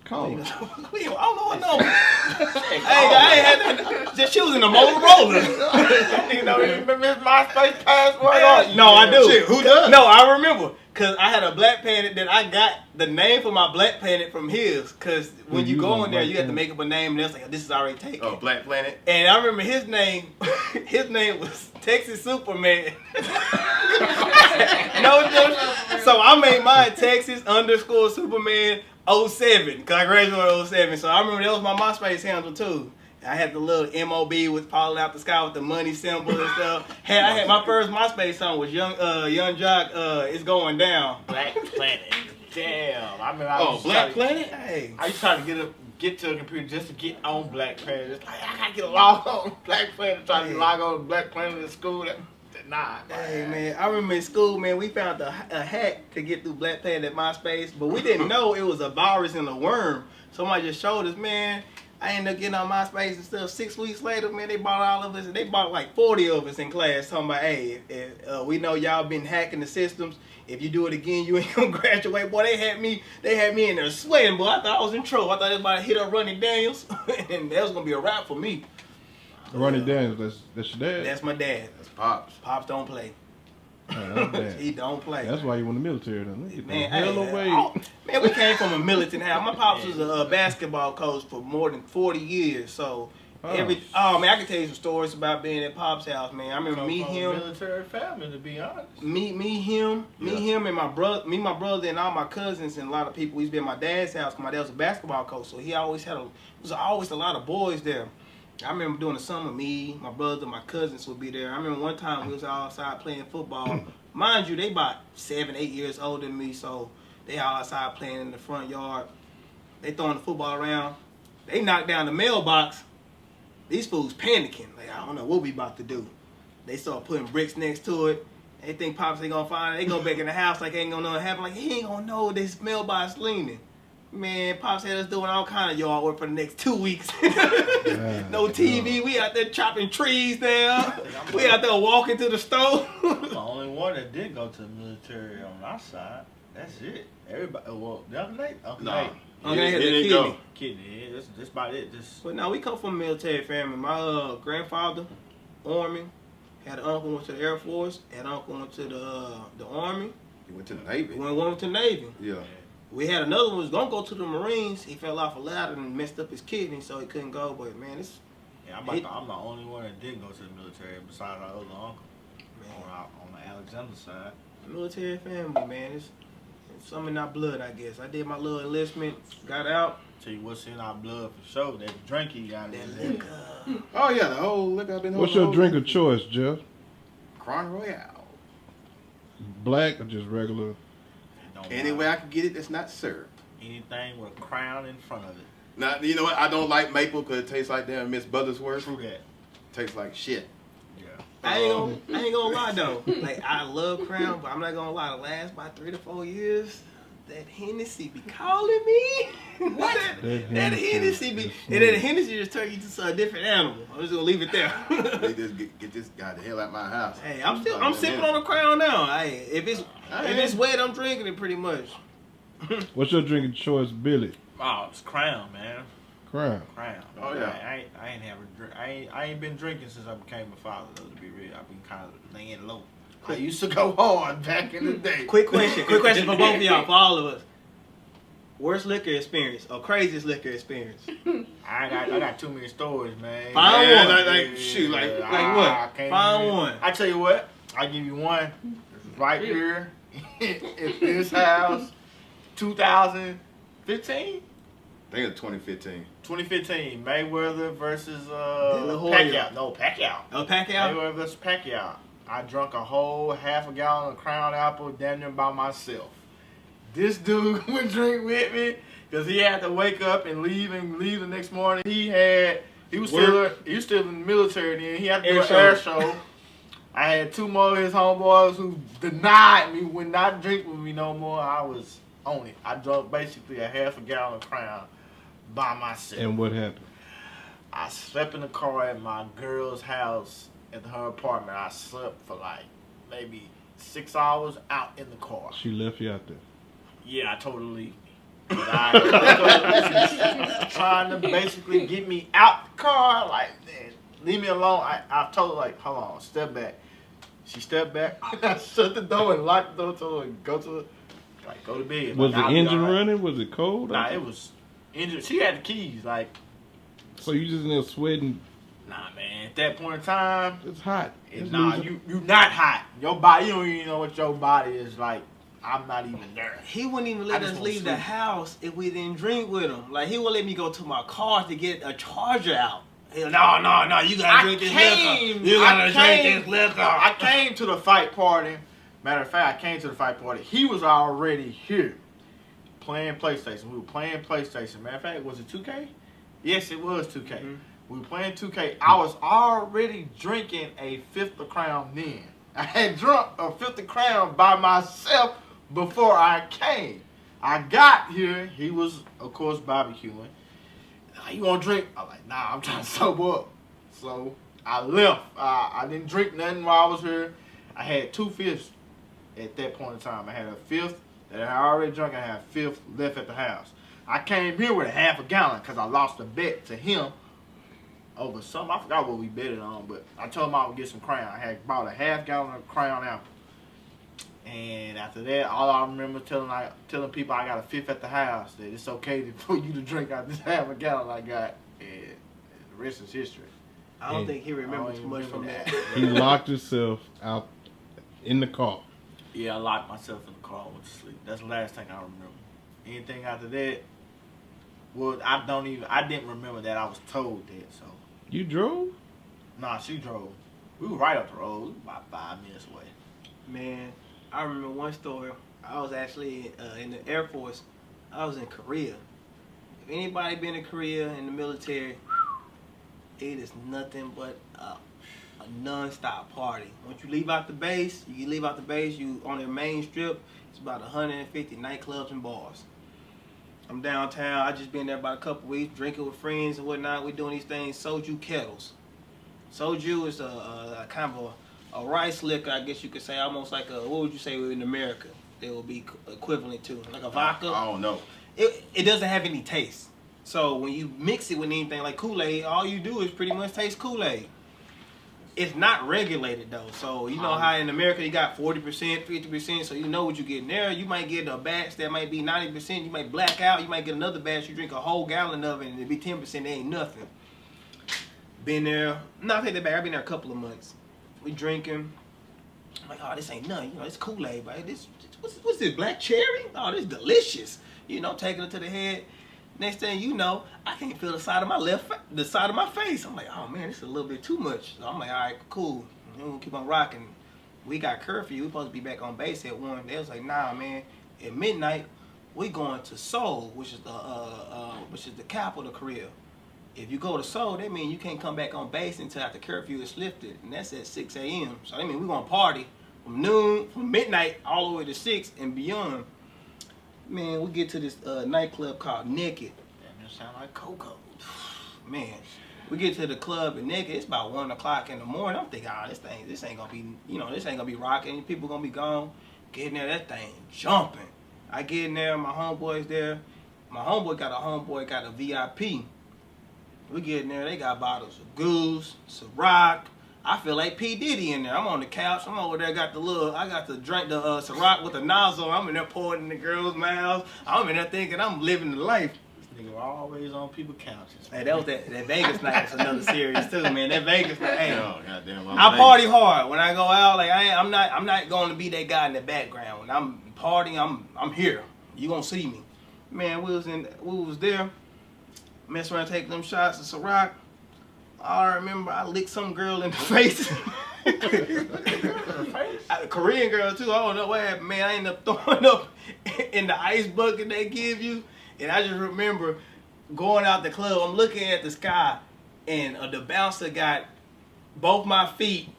Call I her. don't know what number. I ain't had that. She was in the Motorola. You know, you remember his MySpace password? No, I do. Shit, who does? No, I remember. Because I had a Black Planet that I got the name for my Black Planet from his. Because when you go in there, you have to make up a name and it's like, this is already taken. Oh, Black Planet. And I remember his name was Texas Superman. No, so I made mine Texas _ Superman 07, because I graduated 07. So I remember that was my MySpace handle too. I had the little MOB with falling out the sky with the money symbol and stuff. I had my first MySpace song was Young Jock, It's Going Down. Black Planet. Damn. I mean, Black Planet? Hey. I used to try to get to a computer just to get on Black Planet. It's like, I gotta get a log on Black Planet. Try to log on Black Planet at school. Nah, Hey man, I remember in school, man, we found a hack to get through Black Planet at MySpace, but we didn't know it was a virus and a worm. Somebody just showed us, man. I ended up getting on MySpace and stuff. 6 weeks later, man, they bought all of us, and they bought like 40 of us in class, talking about, hey, we know y'all been hacking the systems. If you do it again, you ain't gonna graduate. Boy, they had me in there sweating, boy. I thought I was in trouble. I thought they was about to hit up Ronnie Daniels, and that was gonna be a wrap for me. Ronnie Daniels, that's your dad? That's my dad. That's Pops. Pops don't play. That's dad. He don't play. That's why you went in the military then. Look at Man, that. Hell away. Man, we came from a militant house. My pops was a basketball coach for more than 40 years. So man, I can tell you some stories about being at Pop's house, man. I remember meeting him. Military family, to be honest. Me, him, and my brother, and all my cousins, and a lot of people. We used to be at my dad's house. My dad was a basketball coach, so he always was always a lot of boys there. I remember during the summer, me, my brother, my cousins would be there. I remember one time we was all outside playing football. Mind you, they about 7, 8 years older than me, so they all outside playing in the front yard. They throwing the football around. They knocked down the mailbox. these fools panicking. Like, I don't know what we about to do. They start putting bricks next to it. They think Pops ain't gonna find it. They go back in the house like ain't gonna know what happened. Like, he ain't gonna know they smell by us leaning. Man, Pops had us doing all kind of yard work for the next 2 weeks. No TV. We out there chopping trees down. We out there walking to the store. I'm the only one that did go to the military on our side. That's it. Everybody, well, the other night, No. Okay, He didn't go. Kidney, yeah, that's about it. Just But no, we come from a military family. My grandfather, Army, had an uncle went to the Air Force, had an uncle went to the Army. He went to the Navy. Went to the Navy. Yeah. We had another one who was gonna go to the Marines. He fell off a ladder and messed up his kidney, so he couldn't go. But man, it's I'm the only one that did go to the military besides our other uncle. On the Alexander side. Military family, man. It's something in our blood, I guess. I did my little enlistment, got out. Tell you what's in our blood for sure. That drink he got in there. Oh yeah, the whole liquor I've been. What's your drink of choice, Jeff? Crown Royale. Black or just regular? Any way I can get it that's not syrup. Anything with a crown in front of it. Now, you know what? I don't like maple because it tastes like damn Miss Buttersworth. True that. Tastes like shit. Yeah. I ain't gonna lie though. Like, I love Crown, but I'm not gonna lie. The last about 3 to 4 years, that Hennessy be calling me. What? That Hennessy be, and then the Hennessy just turn you to a different animal. I'm just gonna leave it there. They just get this guy the hell out of my house. Hey, I'm sipping on the Crown now. Hey, if it's wet, I'm drinking it pretty much. What's your drink of choice, Billy? Oh, it's Crown, man. Crown. Crown. Oh, yeah. I ain't have a drink. I ain't been drinking since I became a father, though, to be real. I've been kind of laying low. I used to go hard back in the day. Quick question for both of y'all, for all of us. Worst liquor experience or craziest liquor experience? I got too many stories, man. Find Yeah, one. like what? I can't Find even- one. I tell you what, I give you one. Right here in this house, 2015. I think it's 2015. 2015, Mayweather versus La Hoya. Pacquiao. No, Pacquiao. Oh, Pacquiao? Mayweather versus Pacquiao. I drunk a whole half a gallon of Crown Apple damn near by myself. This dude would drink with me because he had to wake up and leave the next morning. He was still in the military then. He had to do an air show. I had 2 more of his homeboys who denied me, would not drink with me no more. I was on it. I drunk basically a half a gallon of Crown by myself. And what happened? I slept in the car at my girl's house at her apartment. I slept for like maybe 6 hours out in the car. She left you out there. Yeah, I told her to leave me. But I was trying to basically get me out the car. Like, man, leave me alone. I told her, like, hold on, step back. She stepped back. I shut the door and locked the door. Told her, go to bed. Was Like, the engine running? Was it cold? Nah, it was engine. She had the keys. Like, So you just in there sweating? nah, man. At that point in time, It's hot. It's nah, losing- you not hot. Your body, you don't even know what your body is like. I'm not even there. He wouldn't even let I just us wanna leave the sleep. house if we didn't drink with him. Like, he would let me go to my car to get a charger out. He was, no, you gotta drink this liquor. You gotta drink this liquor. I came to the fight party. Matter of fact, I came to the fight party. He was already here playing PlayStation. We were playing PlayStation. Matter of fact, was it 2K? Yes, it was 2K. Mm-hmm. We were playing 2K. I was already drinking a 5th of Crown then. I had drunk a 5th of Crown by myself before I came. I got here. He was, of course, barbecuing. You want to drink? I'm like, nah, I'm trying to sober up. So I left. I didn't drink nothing while I was here. I had 2 fifths at that point in time. I had a 5th that I already drunk. I had a 5th left at the house. I came here with a half a gallon because I lost a bet to him over something. I forgot what we betted on, but I told him I would get some Crown. I had bought a half gallon of Crown Apple. And after that, all I remember telling people I got a 5th at the house, that it's okay for you to drink out this half a gallon I got. And the rest is history. I don't think he remembers too much from that. He locked himself out in the car. Yeah, I locked myself in the car and went to sleep. That's the last thing I remember. Anything after that, well, I didn't remember that. I was told that, so. You drove? Nah, she drove. We were right up the road. We were about 5 minutes away. Man, I remember one story. I was actually in the Air Force. I was in Korea. If anybody been in Korea in the military, it is nothing but a non-stop party. Once you leave out the base, you on the main strip, it's about 150 nightclubs and bars. I'm downtown. I just been there about a couple weeks, drinking with friends and whatnot. We doing these things, soju kettles. Soju is a kind of a rice liquor, I guess you could say, almost like what would you say in America they will be equivalent to? Like a vodka? I don't know. It doesn't have any taste. So when you mix it with anything like Kool-Aid, all you do is pretty much taste Kool-Aid. It's not regulated though. So you know how in America you got 40%, 50%, so you know what you get in there. You might get a batch that might be 90%, you might black out, you might get another batch, you drink a whole gallon of it and it'd be 10%, it ain't nothing. Been there, no, I take that back, I've been there a couple of months. We drinking. I'm like, oh, this ain't nothing. You know, it's Kool-Aid, but what's this, black cherry? Oh, this delicious. You know, taking it to the head. Next thing you know, I can't feel the side of my face. I'm like, oh man, this is a little bit too much. So I'm like, all right, cool. We're gonna keep on rocking. We got curfew. We supposed to be back on base at 1. They was like, nah, man. At midnight, we going to Seoul, which is the capital of Korea. If you go to Seoul, that means you can't come back on base until after curfew is lifted, and that's at 6 a.m. So that means we're gonna party from midnight all the way to 6 and beyond. Man, we get to this nightclub called Naked. Damn, that sound like Coco. Man, we get to the club at Naked. It's about 1 o'clock in the morning. I'm thinking, this ain't gonna be, this ain't gonna be rocking. People gonna be gone. Get in there, that thing jumping. I get in there, my homeboy's there. My homeboy got a VIP. We get in there, they got bottles of Goose, Ciroc. I feel like P. Diddy in there. I'm on the couch. I'm over there. I got the drink, the Ciroc with the nozzle. I'm in there pouring in the girls' mouths. I'm in there thinking I'm living the life. This nigga always on people's couches. Hey, that was that Vegas night. That's another series too, man. That Vegas night. Hey, Oh, goddamn, I party hard when I go out. Like I'm not going to be that guy in the background. When I'm partying, I'm here. You gonna see me, man. We was there. Mess around, take them shots of Ciroc. All I remember, I licked some girl in the face. A Korean girl too. I don't know what happened, man. I ended up throwing up in the ice bucket they give you, and I just remember going out the club. I'm looking at the sky, and the bouncer got both my feet,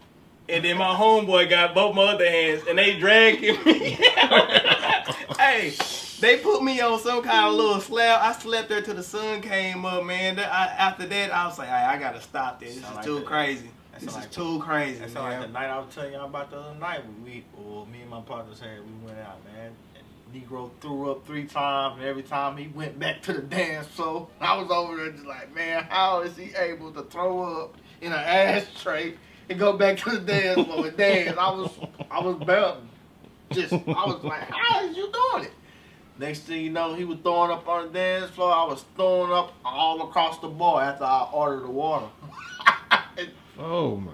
and then my homeboy got both my other hands, and they dragging me. Hey. They put me on some kind of little slab. I slept there till the sun came up, man. After that, I was like, I gotta stop this. This is too crazy. This is too crazy. That's like the night I was telling y'all about the other night. Me and my partners we went out, man. And Negro threw up 3 times, and every time he went back to the dance floor, I was over there just like, man, how is he able to throw up in an ashtray and go back to the dance floor and dance? I was belting. I was like, how is you doing it? Next thing you know, he was throwing up on the dance floor. I was throwing up all across the bar after I ordered the water. Oh my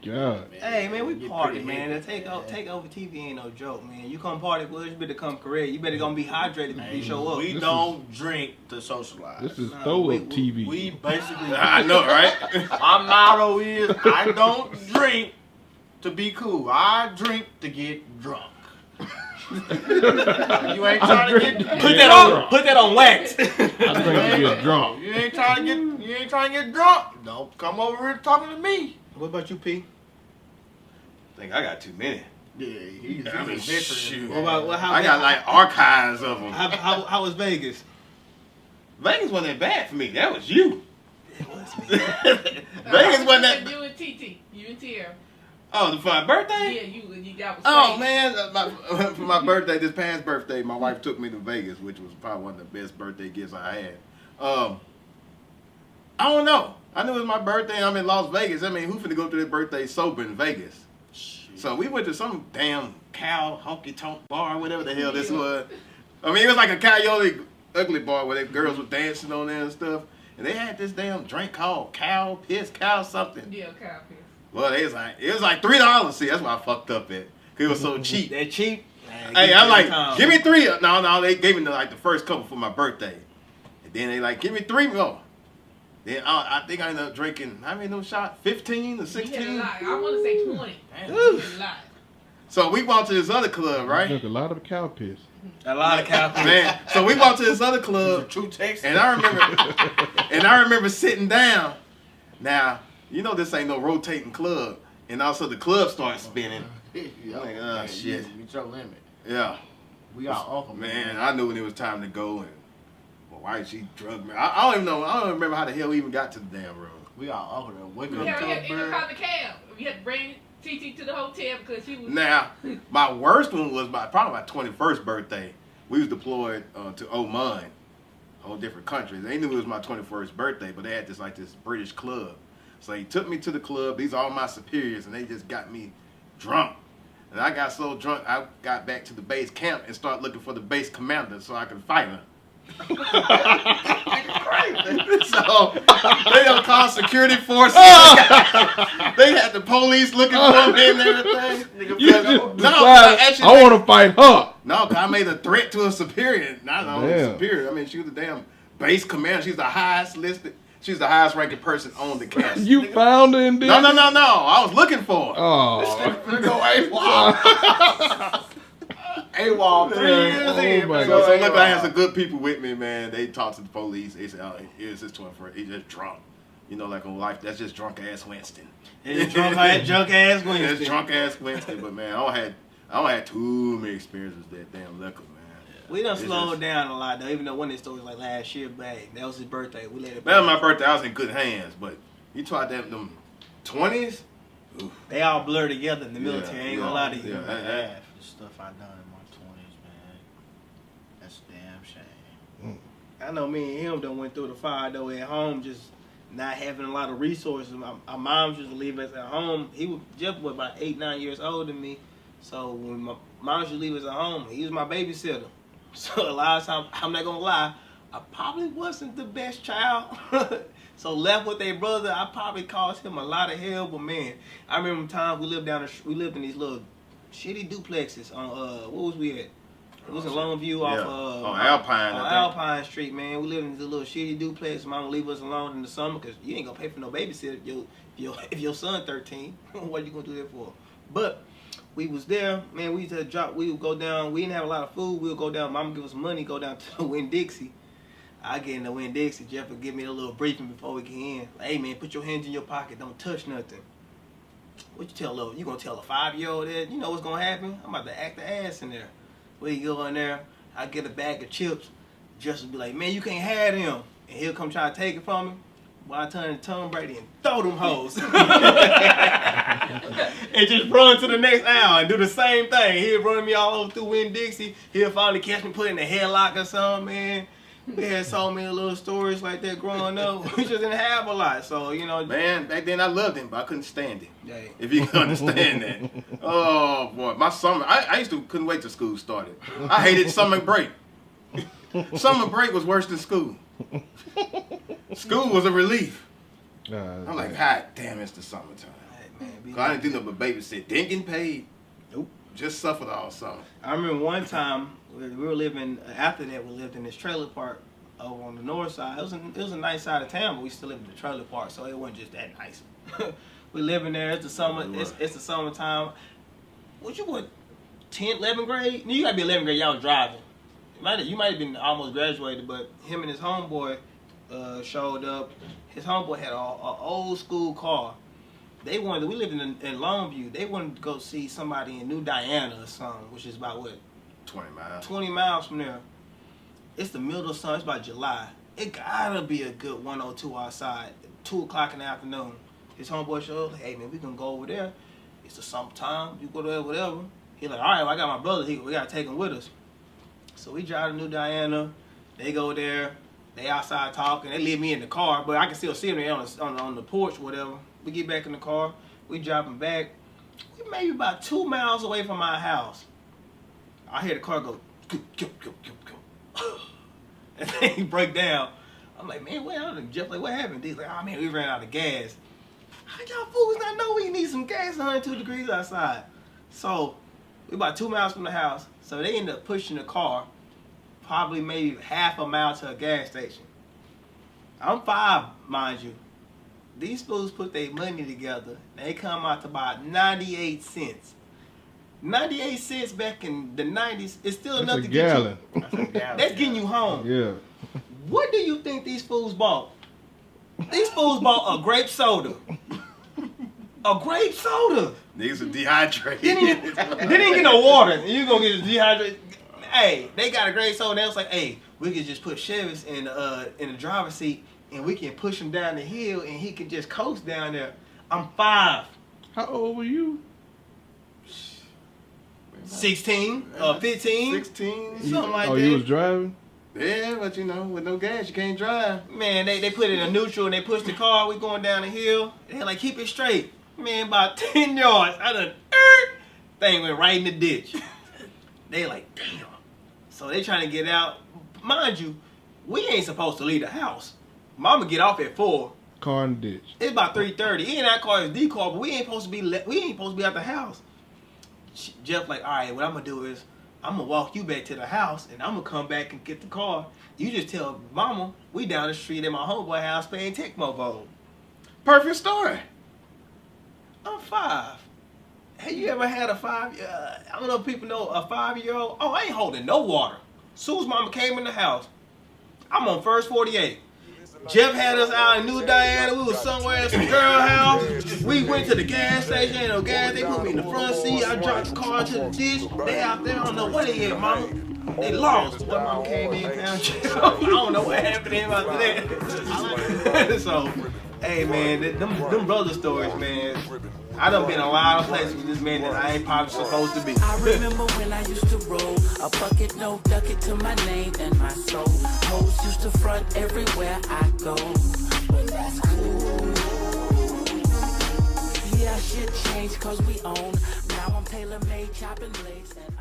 God. Hey man, we party, man. The Takeover TV ain't no joke, man. You come party with us, you better come correct. You better gonna be hydrated before you show up. We don't drink to socialize. This is Throw Up TV. We basically, I know, right? my motto is, I don't drink to be cool. I drink to get drunk. You ain't trying to get put that on wax. I drink to get drunk. You ain't trying to get drunk. Don't come over here talking to me. What about you, P? I think I got too many. Yeah, he's I mean, a veteran. shoot. How I got like archives of them. how was Vegas? Vegas wasn't that bad for me. That was you. It was me. Vegas wasn't that. You and TT, you and Tierra. Oh, for my birthday? Yeah, you got. Oh man, for my birthday, this past birthday, my wife took me to Vegas, which was probably one of the best birthday gifts I had. I don't know. I knew it was my birthday and I'm in Las Vegas. I mean, who finna go to their birthday sober in Vegas? So we went to some damn cow honky tonk bar, whatever the hell this was. I mean, it was like a Coyote Ugly bar where the girls were dancing on there and stuff. And they had this damn drink called cow something. Yeah, cow piss. Well, it was like $3. See, that's why I fucked up at. Cause it was so cheap. That cheap? Hey, I'm like, give me 3. No, they gave me the first couple for my birthday. And then they like, give me 3 more. Then I think I ended up drinking, how many of those shots? 15 or 16? You had a lot. I want to say 20. Damn. You had a lot. So we walked to this other club, I right? drink a lot of cow piss. A lot of cow piss. Man, so we walked to this other club, True text. and I remember sitting down. Now, you know this ain't no rotating club, and also the club starts spinning. Yeah, Like, oh, shit. You reach your limit. Yeah. We got uncle Man, I knew when it was time to go, and well, why she drugged me. I don't even know. I don't remember how the hell we even got to the damn room. We got uncle that wake You up had to to a even bird. call the cab. You had to bring TT to the hotel because she was. Now, my worst one was probably my 21st birthday. We was deployed to Oman, a whole different country. They knew it was my 21st birthday, but they had this British club. So he took me to the club. These are all my superiors, and they just got me drunk. And I got so drunk, I got back to the base camp and started looking for the base commander so I could fight her. So they don't call security forces. They had the police looking for me and everything. You just No, decided, actually, I want to fight her. no, cause I made a threat to a superior. Not only a Damn. superior. I mean, she was the damn base commander. She's the highest listed. She's the highest ranking person on the cast. You found her and did No. I was looking for her. Oh. Go AWOL. AWOL 3 years Oh, in. my So God. look, I had some good people with me, man. They talked to the police. They said, "Oh, here's his 21st. He's just drunk. You know, like on life, that's just drunk ass Winston. It's drunk ass It's Wednesday. drunk ass Winston." But man, I don't had too many experiences with that damn liquor, man. We done It's slowed just- down a lot though. Even though one of the stories like last year, but hey, that was his birthday. We let it. That was my birthday. I was in good hands, but you tried them 20s. Oof. They all blur together in the military. I ain't gonna lie to you. Yeah, Half the stuff I done in my 20s, man. That's a damn shame. I know me and him done went through the fire though at home, just not having a lot of resources. My mom used to leave us at home. Jeff was about 8-9 years older than me, so when my mom used to leave us at home, he was my babysitter. So a lot of times, I'm not gonna lie, I probably wasn't the best child. So left with their brother, I probably caused him a lot of hell. But man, I remember times we lived in these little shitty duplexes on what was we at? It was in Longview Yeah. off On Alpine, I on think. Alpine Street, man. We lived in this little shitty duplex. Mama leave us alone in the summer because you ain't gonna pay for no babysitter if your son 13. What you gonna do that for? But we was there, man. We used to drop. We would go down. We didn't have a lot of food. We would go down. Mama give us money. Go down to Winn-Dixie. I get in the Winn-Dixie. Jeff would give me a little briefing before we get in. Like, hey man, put your hands in your pocket. Don't touch nothing. What you tell little? You gonna tell a 5-year-old that? You know what's gonna happen? I'm about to act the ass in there. We go in there. I get a bag of chips. Just be like, man, you can't have them. And he'll come try to take it from me. Well, I turn to Tom Brady and throw them hoes. And just run to the next aisle and do the same thing. He'll run me all over through Winn-Dixie. He'll finally catch me put in a headlock or something, man. We had so many little stories like that growing up. We just didn't have a lot. So, you know. Man, back then I loved him, but I couldn't stand him. Yeah. If you can understand that. Oh boy, my summer, I couldn't wait till school started. I hated summer break. Summer break was worse than school. School was a relief. I'm like, God damn, it's the summertime. Man, 'Cause I didn't do nothing but babysit. Didn't get paid. Nope. Just suffered all summer. I remember one time we were living. After that, we lived in this trailer park over on the north side. It was a nice side of town, but we still lived in the trailer park, so it wasn't just that nice. We living there. It's the summer. It's the summertime. What you what? 10th, 11th grade? You gotta be 11th grade. Y'all was driving. You might have been almost graduated, but him and his homeboy showed up. His homeboy had an old school car. We lived in Longview. They wanted to go see somebody in New Diana or something, which is about what? 20 miles. 20 miles from there. It's the middle of summer. It's about July. It gotta be a good 102 outside. 2 o'clock in the afternoon. His homeboy showed up. Like, hey man, we can go over there. It's the summertime. You go there, whatever. He like, all right, well, I got my brother. We gotta take him with us. So we drive to New Diana. They go there. They outside talking. They leave me in the car, but I can still see them there on the porch, whatever. We get back in the car. We driving back. We maybe about 2 miles away from our house. I hear the car go, and then he break down. I'm like, man, what happened? Jeff like, what happened? He's like, oh man, we ran out of gas. How y'all fools not know we need some gas 102 degrees outside? So we about 2 miles from the house. So they end up pushing the car probably maybe half a mile to a gas station. I'm 5, mind you. These fools put their money together. And they come out to about 98 cents. 98 cents back in the 90s is still enough to get you. That's getting you home. Yeah. What do you think these fools bought? These fools bought a grape soda. A grape soda. Niggas are dehydrated. They didn't get no water. And you gonna get dehydrated. Hey, they got a grape soda. They was like, hey, we could just put Chevy's in the driver's seat and we can push him down the hill and he can just coast down there. I'm 5. How old were you? 16, 15, 16. something like Oh, that. you was driving? Yeah, but you know, with no gas, you can't drive. Man, they put it in neutral and they pushed the car. We going down the hill. They like, keep it straight. Man, about 10 yards. I done, thing went right in the ditch. They like, damn. So they trying to get out. Mind you, we ain't supposed to leave the house. Mama get off at 4. Car in the ditch. It's about 3:30. He and I car is D car, but we ain't supposed to be out the house. Jeff like, all right, what I'm gonna do is I'm gonna walk you back to the house and I'm gonna come back and get the car. You just tell Mama we down the street at my homeboy house playing Tecmo. Perfect story. I'm 5. Have you ever had a 5? I don't know if people know a 5-year-old. Oh, I ain't holding no water. Soon as Mama came in the house, I'm on first 48. Jeff had us out in New Diana. We was somewhere at some girl house. We went to the gas station. Ain't no gas. They put me in the front seat. I dropped the car to the ditch. They out there. I don't know where they at, Mama. They lost. When Mama came in, found Jeff. I don't know what happened to him after that. So, hey, man, them brother stories, man. I done been a lot of places with this man that I ain't probably supposed to be. I remember when I used to roll a bucket, no ducket to my name and my soul. Hoes used to front everywhere I go. But that's cool. Yeah, shit changed cause we own. Now I'm tailor-made chopping blades and